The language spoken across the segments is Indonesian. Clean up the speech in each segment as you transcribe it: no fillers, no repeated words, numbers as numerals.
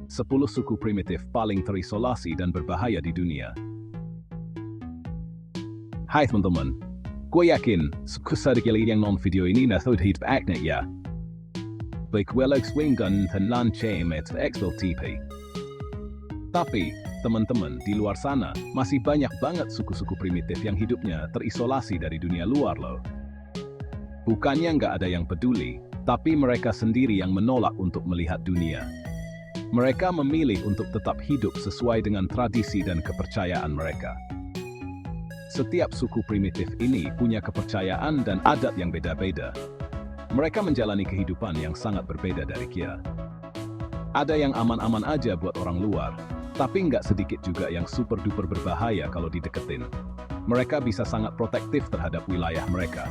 10 suku primitif paling terisolasi dan berbahaya di dunia. Hai teman-teman, gue yakin suku sedikit yang non-video ini nathod hidup akne ya. Baik welog swingan dan lancem et expel TP. Tapi, teman-teman di luar sana masih banyak banget suku-suku primitif yang hidupnya terisolasi dari dunia luar loh. Bukannya nggak ada yang peduli, tapi mereka sendiri yang menolak untuk melihat dunia. Mereka memilih untuk tetap hidup sesuai dengan tradisi dan kepercayaan mereka. Setiap suku primitif ini punya kepercayaan dan adat yang beda-beda. Mereka menjalani kehidupan yang sangat berbeda dari kita. Ada yang aman-aman aja buat orang luar, tapi nggak sedikit juga yang super-duper berbahaya kalau dideketin. Mereka bisa sangat protektif terhadap wilayah mereka.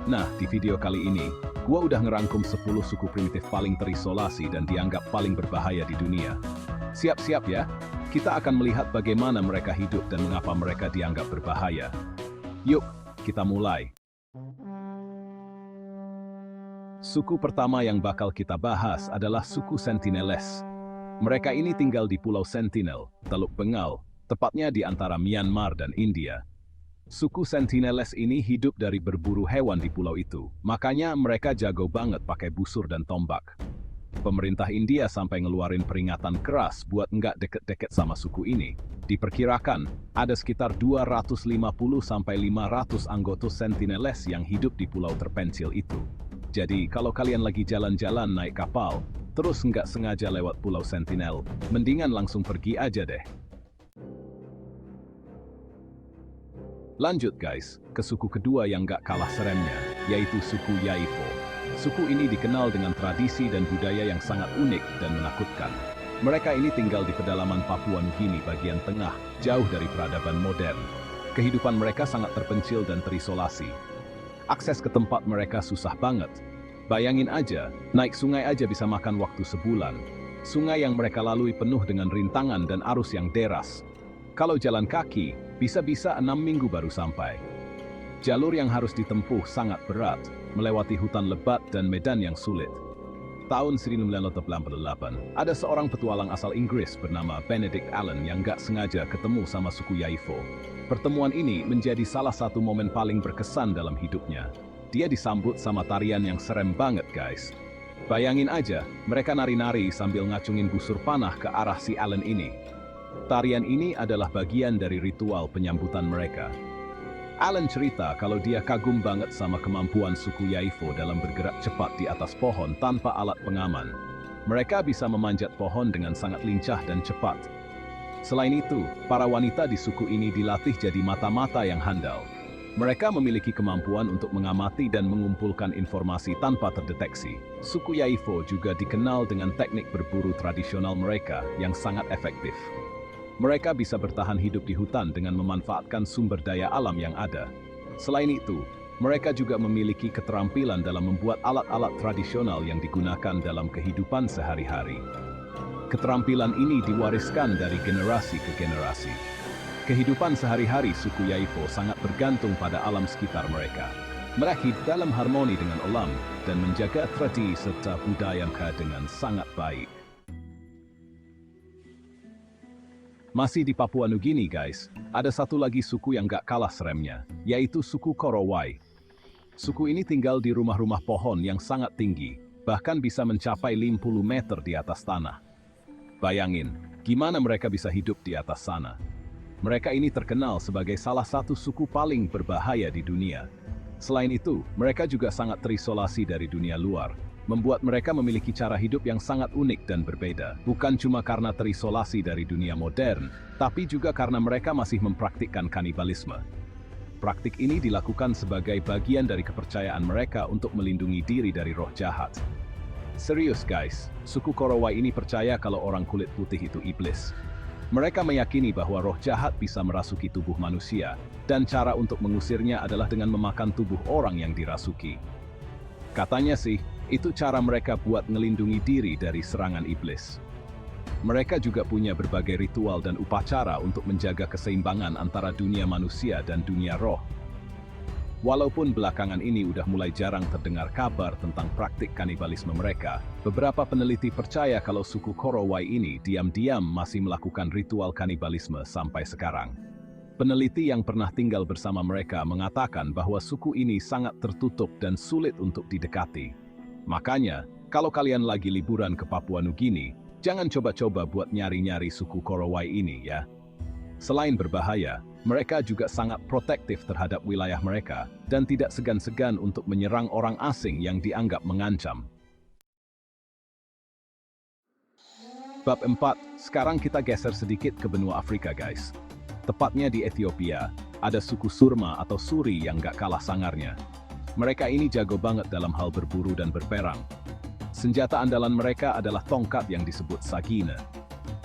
Nah, di video kali ini, gua udah ngerangkum 10 suku primitif paling terisolasi dan dianggap paling berbahaya di dunia. Siap-siap ya, kita akan melihat bagaimana mereka hidup dan mengapa mereka dianggap berbahaya. Yuk, kita mulai. Suku pertama yang bakal kita bahas adalah suku Sentinelese. Mereka ini tinggal di Pulau Sentinel, Teluk Bengal, tepatnya di antara Myanmar dan India. Suku Sentinelese ini hidup dari berburu hewan di pulau itu, makanya mereka jago banget pakai busur dan tombak. Pemerintah India sampai ngeluarin peringatan keras buat nggak deket-deket sama suku ini. Diperkirakan, ada sekitar 250-500 anggota Sentinelese yang hidup di pulau terpencil itu. Jadi, kalau kalian lagi jalan-jalan naik kapal, terus nggak sengaja lewat Pulau Sentinel, mendingan langsung pergi aja deh. Lanjut guys, ke suku kedua yang nggak kalah seremnya, yaitu suku Yaivo. Suku ini dikenal dengan tradisi dan budaya yang sangat unik dan menakutkan. Mereka ini tinggal di pedalaman Papua Nugini bagian tengah, jauh dari peradaban modern. Kehidupan mereka sangat terpencil dan terisolasi. Akses ke tempat mereka susah banget. Bayangin aja, naik sungai aja bisa makan waktu sebulan. Sungai yang mereka lalui penuh dengan rintangan dan arus yang deras. Kalau jalan kaki, bisa-bisa 6 minggu baru sampai. Jalur yang harus ditempuh sangat berat, melewati hutan lebat dan medan yang sulit. Tahun 1988, ada seorang petualang asal Inggris bernama Benedict Allen yang gak sengaja ketemu sama suku Yaivo. Pertemuan ini menjadi salah satu momen paling berkesan dalam hidupnya. Dia disambut sama tarian yang serem banget guys. Bayangin aja, mereka nari-nari sambil ngacungin busur panah ke arah si Allen ini. Tarian ini adalah bagian dari ritual penyambutan mereka. Allen cerita kalau dia kagum banget sama kemampuan suku Yaivo dalam bergerak cepat di atas pohon tanpa alat pengaman. Mereka bisa memanjat pohon dengan sangat lincah dan cepat. Selain itu, para wanita di suku ini dilatih jadi mata-mata yang handal. Mereka memiliki kemampuan untuk mengamati dan mengumpulkan informasi tanpa terdeteksi. Suku Yaivo juga dikenal dengan teknik berburu tradisional mereka yang sangat efektif. Mereka bisa bertahan hidup di hutan dengan memanfaatkan sumber daya alam yang ada. Selain itu, mereka juga memiliki keterampilan dalam membuat alat-alat tradisional yang digunakan dalam kehidupan sehari-hari. Keterampilan ini diwariskan dari generasi ke generasi. Kehidupan sehari-hari suku Yaivo sangat bergantung pada alam sekitar mereka. Mereka hidup dalam harmoni dengan alam dan menjaga tradisi serta budaya mereka dengan sangat baik. Masih di Papua Nugini guys, ada satu lagi suku yang gak kalah seremnya, yaitu suku Korowai. Suku ini tinggal di rumah-rumah pohon yang sangat tinggi, bahkan bisa mencapai 50 meter di atas tanah. Bayangin, gimana mereka bisa hidup di atas sana? Mereka ini terkenal sebagai salah satu suku paling berbahaya di dunia. Selain itu, mereka juga sangat terisolasi dari dunia luar, membuat mereka memiliki cara hidup yang sangat unik dan berbeda. Bukan cuma karena terisolasi dari dunia modern, tapi juga karena mereka masih mempraktikkan kanibalisme. Praktik ini dilakukan sebagai bagian dari kepercayaan mereka untuk melindungi diri dari roh jahat. Serius guys, suku Korowai ini percaya kalau orang kulit putih itu iblis. Mereka meyakini bahwa roh jahat bisa merasuki tubuh manusia, dan cara untuk mengusirnya adalah dengan memakan tubuh orang yang dirasuki. Katanya sih, itu cara mereka buat ngelindungi diri dari serangan iblis. Mereka juga punya berbagai ritual dan upacara untuk menjaga keseimbangan antara dunia manusia dan dunia roh. Walaupun belakangan ini udah mulai jarang terdengar kabar tentang praktik kanibalisme mereka, beberapa peneliti percaya kalau suku Korowai ini diam-diam masih melakukan ritual kanibalisme sampai sekarang. Peneliti yang pernah tinggal bersama mereka mengatakan bahwa suku ini sangat tertutup dan sulit untuk didekati. Makanya, kalau kalian lagi liburan ke Papua Nugini, jangan coba-coba buat nyari-nyari suku Korowai ini ya. Selain berbahaya, mereka juga sangat protektif terhadap wilayah mereka dan tidak segan-segan untuk menyerang orang asing yang dianggap mengancam. Bab 4, sekarang kita geser sedikit ke benua Afrika guys. Tepatnya di Ethiopia, ada suku Surma atau Suri yang gak kalah sangarnya. Mereka ini jago banget dalam hal berburu dan berperang. Senjata andalan mereka adalah tongkat yang disebut Sagina.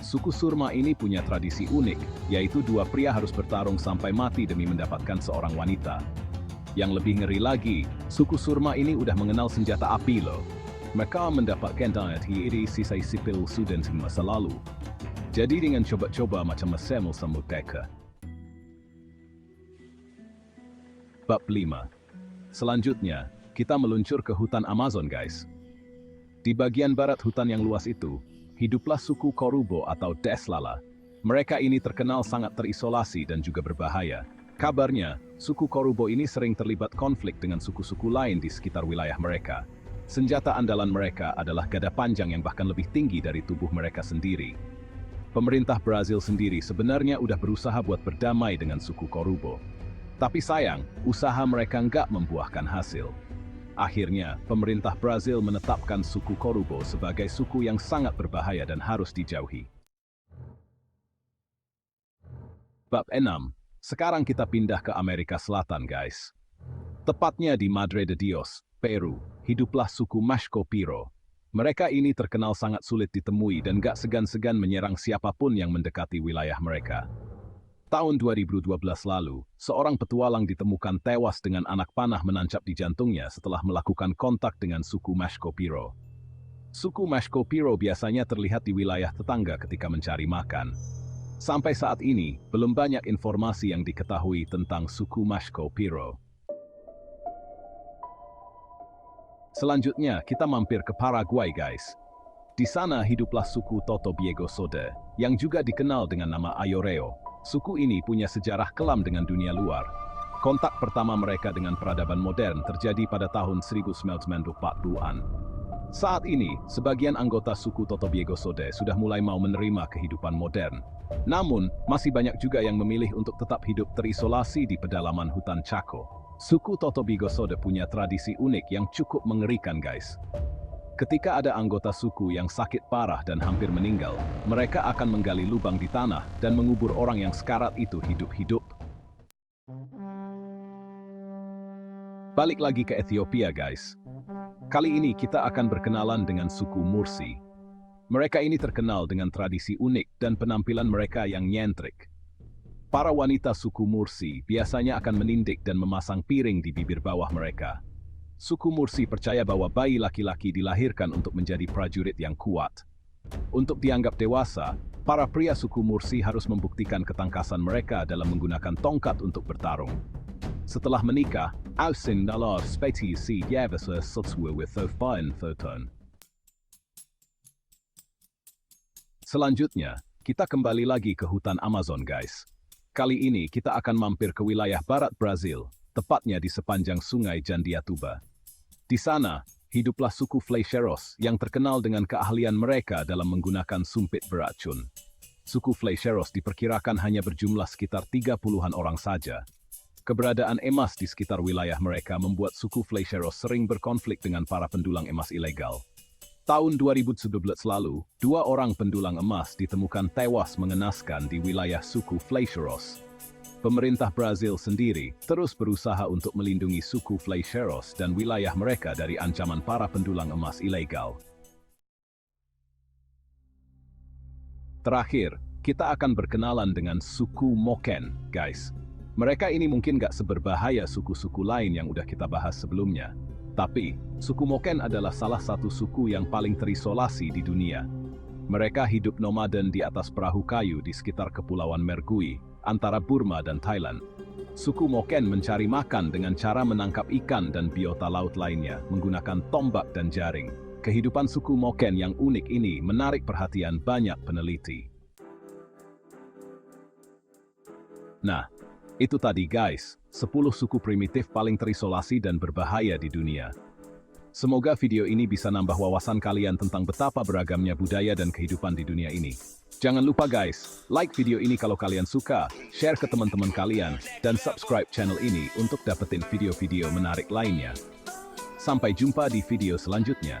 Suku Surma ini punya tradisi unik, yaitu dua pria harus bertarung sampai mati demi mendapatkan seorang wanita. Yang lebih ngeri lagi, suku Surma ini udah mengenal senjata api loh. Mereka mendapatkan dari sisa sipil Sudan di masa lalu. Jadi dengan coba-coba macam Semel Samut Deka. Bab 5. Selanjutnya, kita meluncur ke hutan Amazon guys. Di bagian barat hutan yang luas itu, hiduplah suku Korubo atau Deslala. Mereka ini terkenal sangat terisolasi dan juga berbahaya. Kabarnya, suku Korubo ini sering terlibat konflik dengan suku-suku lain di sekitar wilayah mereka. Senjata andalan mereka adalah gada panjang yang bahkan lebih tinggi dari tubuh mereka sendiri. Pemerintah Brazil sendiri sebenarnya udah berusaha buat berdamai dengan suku Korubo. Tapi sayang, usaha mereka nggak membuahkan hasil. Akhirnya, pemerintah Brazil menetapkan suku Korubo sebagai suku yang sangat berbahaya dan harus dijauhi. Bab 6. Sekarang kita pindah ke Amerika Selatan, guys. Tepatnya di Madre de Dios, Peru, hiduplah suku Mashco-Piro. Mereka ini terkenal sangat sulit ditemui dan gak segan-segan menyerang siapapun yang mendekati wilayah mereka. Tahun 2012 lalu, seorang petualang ditemukan tewas dengan anak panah menancap di jantungnya setelah melakukan kontak dengan suku Mashco-Piro. Suku Mashco-Piro biasanya terlihat di wilayah tetangga ketika mencari makan. Sampai saat ini, belum banyak informasi yang diketahui tentang suku Mashco-Piro. Selanjutnya, kita mampir ke Paraguay, guys. Di sana hiduplah suku Totobiego Sode, yang juga dikenal dengan nama Ayoreo. Suku ini punya sejarah kelam dengan dunia luar. Kontak pertama mereka dengan peradaban modern terjadi pada tahun 1940-an. Saat ini, sebagian anggota suku Totobiego Sode sudah mulai mau menerima kehidupan modern. Namun, masih banyak juga yang memilih untuk tetap hidup terisolasi di pedalaman hutan Chaco. Suku Totobiego Sode punya tradisi unik yang cukup mengerikan, guys. Ketika ada anggota suku yang sakit parah dan hampir meninggal, mereka akan menggali lubang di tanah dan mengubur orang yang sekarat itu hidup-hidup. Balik lagi ke Ethiopia, guys. Kali ini kita akan berkenalan dengan suku Mursi. Mereka ini terkenal dengan tradisi unik dan penampilan mereka yang nyentrik. Para wanita suku Mursi biasanya akan menindik dan memasang piring di bibir bawah mereka. Suku Mursi percaya bahwa bayi laki-laki dilahirkan untuk menjadi prajurit yang kuat. Untuk dianggap dewasa, para pria suku Mursi harus membuktikan ketangkasan mereka dalam menggunakan tongkat untuk bertarung. Setelah menikah, Ausin nalar speti si jävese sotswe with fine photon. Selanjutnya, kita kembali lagi ke hutan Amazon, guys. Kali ini kita akan mampir ke wilayah barat Brazil, tepatnya di sepanjang sungai Jandiatuba. Di sana, hiduplah suku Flecheros yang terkenal dengan keahlian mereka dalam menggunakan sumpit beracun. Suku Flecheros diperkirakan hanya berjumlah sekitar 30-an orang saja. Keberadaan emas di sekitar wilayah mereka membuat suku Flecheros sering berkonflik dengan para pendulang emas ilegal. Tahun 2017 lalu, 2 orang pendulang emas ditemukan tewas mengenaskan di wilayah suku Flecheros. Pemerintah Brazil sendiri terus berusaha untuk melindungi suku Flecheros dan wilayah mereka dari ancaman para pendulang emas ilegal. Terakhir, kita akan berkenalan dengan suku Moken, guys. Mereka ini mungkin gak seberbahaya suku-suku lain yang udah kita bahas sebelumnya. Tapi, suku Moken adalah salah satu suku yang paling terisolasi di dunia. Mereka hidup nomaden di atas perahu kayu di sekitar Kepulauan Mergui, antara Burma dan Thailand. Suku Moken mencari makan dengan cara menangkap ikan dan biota laut lainnya menggunakan tombak dan jaring. Kehidupan suku Moken yang unik ini menarik perhatian banyak peneliti. Nah, itu tadi guys, 10 suku primitif paling terisolasi dan berbahaya di dunia. Semoga video ini bisa nambah wawasan kalian tentang betapa beragamnya budaya dan kehidupan di dunia ini. Jangan lupa guys, like video ini kalau kalian suka, share ke teman-teman kalian, dan subscribe channel ini untuk dapetin video-video menarik lainnya. Sampai jumpa di video selanjutnya.